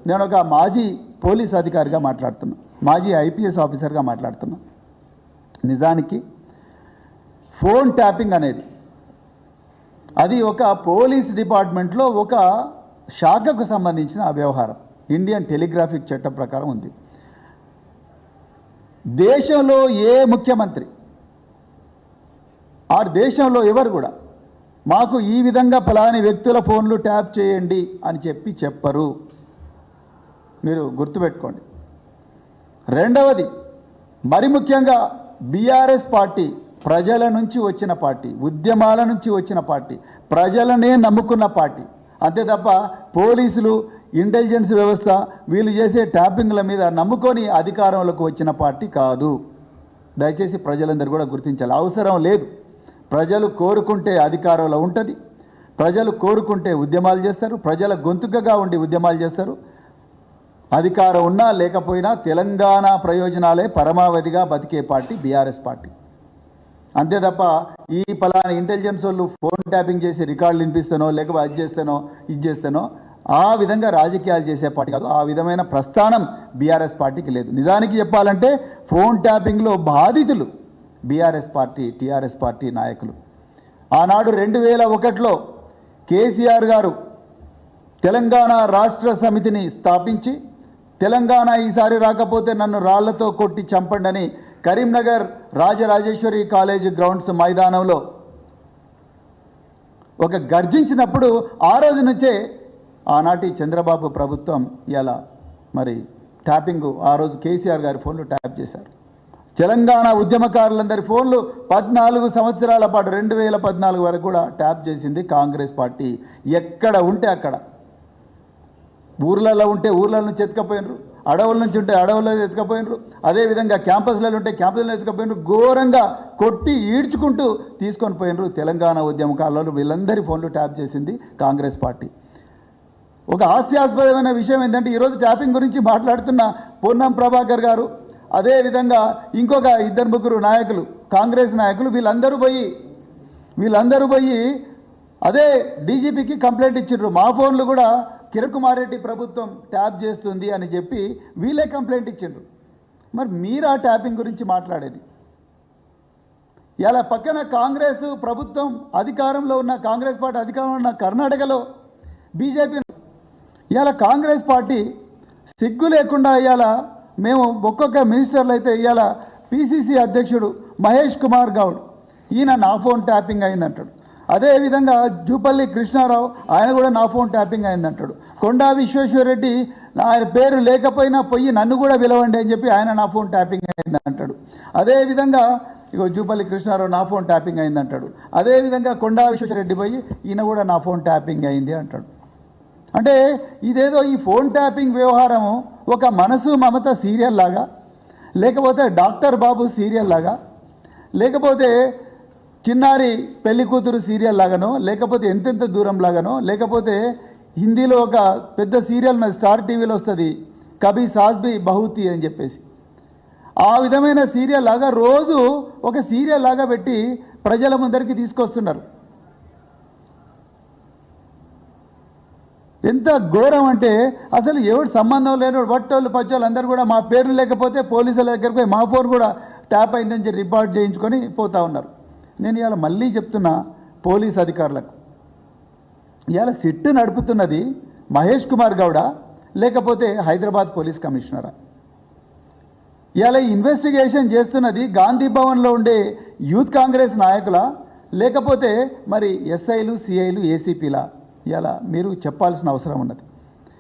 నేను ఒక మాజీ పోలీస్ అధికారిగా మాట్లాడుతున్నా, మాజీ ఐపీఎస్ ఆఫీసర్గా మాట్లాడుతున్నా. నిజానికి ఫోన్ ట్యాపింగ్ అనేది అది ఒక పోలీస్ డిపార్ట్మెంట్లో ఒక శాఖకు సంబంధించిన వ్యవహారం. ఇండియన్ టెలిగ్రాఫిక్ చట్టం ప్రకారం ఉంది. దేశంలో ఏ ముఖ్యమంత్రి ఆ దేశంలో ఎవరు కూడా మాకు ఈ విధంగా ఫలాని వ్యక్తుల ఫోన్లు ట్యాప్ చేయండి అని చెప్పరు. మీరు గుర్తుపెట్టుకోండి. రెండవది, మరి ముఖ్యంగా బీఆర్ఎస్ పార్టీ ప్రజల నుంచి వచ్చిన పార్టీ, ఉద్యమాల నుంచి వచ్చిన పార్టీ, ప్రజలనే నమ్ముకున్న పార్టీ. అంతే తప్ప పోలీసులు, ఇంటెలిజెన్స్ వ్యవస్థ వీళ్ళు చేసే ట్యాపింగ్ల మీద నమ్ముకొని అధికారంలోకి వచ్చిన పార్టీ కాదు. దయచేసి ప్రజలందరూ కూడా గుర్తించాలి. అవసరం లేదు. ప్రజలు కోరుకుంటే అధికారంలో ఉంటుంది, ప్రజలు కోరుకుంటే ఉద్యమాలు చేస్తారు, ప్రజల గొంతుకగా ఉండి ఉద్యమాలు చేస్తారు. అధికారం ఉన్నా లేకపోయినా తెలంగాణ ప్రయోజనాలే పరమావధిగా బతికే పార్టీ బీఆర్ఎస్ పార్టీ. అంతే తప్ప ఈ పలానా ఇంటెలిజెన్స్ వాళ్ళు ఫోన్ ట్యాపింగ్ చేసి రికార్డులు వినిపిస్తానో లేకపోతే అది చేస్తానో ఇది చేస్తానో ఆ విధంగా రాజకీయాలు చేసే పార్టీ కాదు. ఆ విధమైన ప్రస్థానం బీఆర్ఎస్ పార్టీకి లేదు. నిజానికి చెప్పాలంటే ఫోన్ ట్యాపింగ్లో బాధితులు బీఆర్ఎస్ పార్టీ, టీఆర్ఎస్ పార్టీ నాయకులు. ఆనాడు 2001లో కేసీఆర్ గారు తెలంగాణ రాష్ట్ర సమితిని స్థాపించి తెలంగాణ ఈసారి రాకపోతే నన్ను రాళ్లతో కొట్టి చంపండి కరీంనగర్ రాజరాజేశ్వరి కాలేజ్ గ్రౌండ్స్ మైదానంలో ఒక గర్జించినప్పుడు ఆ రోజు నుంచే ఆనాటి చంద్రబాబు ప్రభుత్వం ఇలా మరి ట్యాపింగ్ ఆ రోజు కేసీఆర్ గారి ఫోన్లు ట్యాప్ చేశారు. తెలంగాణ ఉద్యమకారులందరి ఫోన్లు 14 సంవత్సరాల పాటు 2014 వరకు కూడా ట్యాప్ చేసింది కాంగ్రెస్ పార్టీ. ఎక్కడ ఉంటే అక్కడ, ఊర్లలో ఉంటే ఊర్ల నుంచి ఎత్తుకపోయినరు, అడవుల నుంచి ఉంటే అడవుల్లో ఎత్తుకపోయినరు, అదేవిధంగా క్యాంపస్లలో ఉంటే క్యాంపస్లో ఎత్తుకపోయినరు, ఘోరంగా కొట్టి ఈడ్చుకుంటూ తీసుకొని పోయినరు. తెలంగాణ ఉద్యమకారులు వీళ్ళందరి ఫోన్లు ట్యాప్ చేసింది కాంగ్రెస్ పార్టీ. ఒక హాస్యాస్పదమైన విషయం ఏంటంటే ఈరోజు ట్యాపింగ్ గురించి మాట్లాడుతున్న పొన్నం ప్రభాకర్ గారు, అదేవిధంగా ఇంకొక 2-3 నాయకులు, కాంగ్రెస్ నాయకులు, వీళ్ళందరూ పోయి అదే డీజీపీకి కంప్లైంట్ ఇచ్చిండ్రు. మా ఫోన్లు కూడా కిరణ్ కుమార్ రెడ్డి ప్రభుత్వం ట్యాప్ చేస్తుంది అని చెప్పి వీళ్ళే కంప్లైంట్ ఇచ్చిండ్రు. మరి మీరు ఆ ట్యాపింగ్ గురించి మాట్లాడేది? ఇలా పక్కన కాంగ్రెస్ ప్రభుత్వం అధికారంలో ఉన్న, కాంగ్రెస్ పార్టీ అధికారంలో ఉన్న కర్ణాటకలో బీజేపీ, ఇవాళ కాంగ్రెస్ పార్టీ సిగ్గు లేకుండా ఇవాళ మేము ఒక్కొక్క మినిస్టర్లు అయితే ఇవాళ పిసిసి అధ్యక్షుడు మహేష్ కుమార్ గౌడ్ ఈయన నా ఫోన్ ట్యాపింగ్ అయిందంటాడు. అదేవిధంగా జూపల్లి కృష్ణారావు ఆయన కూడా నా ఫోన్ ట్యాపింగ్ అయిందంటాడు. కొండా విశ్వేశ్వరరెడ్డి ఆయన పేరు లేకపోయినా పోయి నన్ను కూడా పిలవండి అని చెప్పి ఆయన నా ఫోన్ ట్యాపింగ్ అయిందంటాడు. అదేవిధంగా ఇగో జూపల్లి కృష్ణారావు నా ఫోన్ ట్యాపింగ్ అయిందంటాడు. అదేవిధంగా కొండా విశ్వేశ్వరరెడ్డి పోయి ఈయన కూడా నా ఫోన్ ట్యాపింగ్ అయింది అంటాడు. అంటే ఇదేదో ఈ ఫోన్ ట్యాపింగ్ వ్యవహారము ఒక మనసు మమత సీరియల్ లాగా, లేకపోతే డాక్టర్ బాబు సీరియల్ లాగా, లేకపోతే చిన్నారి పెళ్లి కూతురు సీరియల్ లాగానో, లేకపోతే ఎంతెంత దూరం లాగానో, లేకపోతే హిందీలో ఒక పెద్ద సీరియల్ ఉన్నది, స్టార్ టీవీలో వస్తుంది, కభీ సాస్ భీ బహూతీ అని చెప్పేసి, ఆ విధమైన సీరియల్ లాగా రోజు ఒక సీరియల్ లాగా పెట్టి ప్రజల ముందరికి తీసుకొస్తున్నారు. ఎంత ఘోరం అంటే అసలు ఎవరు సంబంధం లేని వట్టోళ్ళు పచ్చోళ్ళు అందరూ కూడా మా పేర్లు లేకపోతే పోలీసుల దగ్గరకు పోయి మా ఫోన్ కూడా ట్యాప్ అయిందని చెప్పి రిపోర్ట్ చేయించుకొని పోతూ ఉన్నారు. నేను ఇవాళ మళ్ళీ చెప్తున్నా పోలీస్ అధికారులకు, ఇవాళ సిట్ నడుపుతున్నది మహేష్ కుమార్ గౌడ లేకపోతే హైదరాబాద్ పోలీస్ కమిషనరా? ఇవాళ ఇన్వెస్టిగేషన్ చేస్తున్నది గాంధీ భవన్లో ఉండే యూత్ కాంగ్రెస్ నాయకుల లేకపోతే మరి ఎస్ఐలు, సిఐలు, ఏసీపీలా? ఇలా మీరు చెప్పాల్సిన అవసరం ఉన్నది.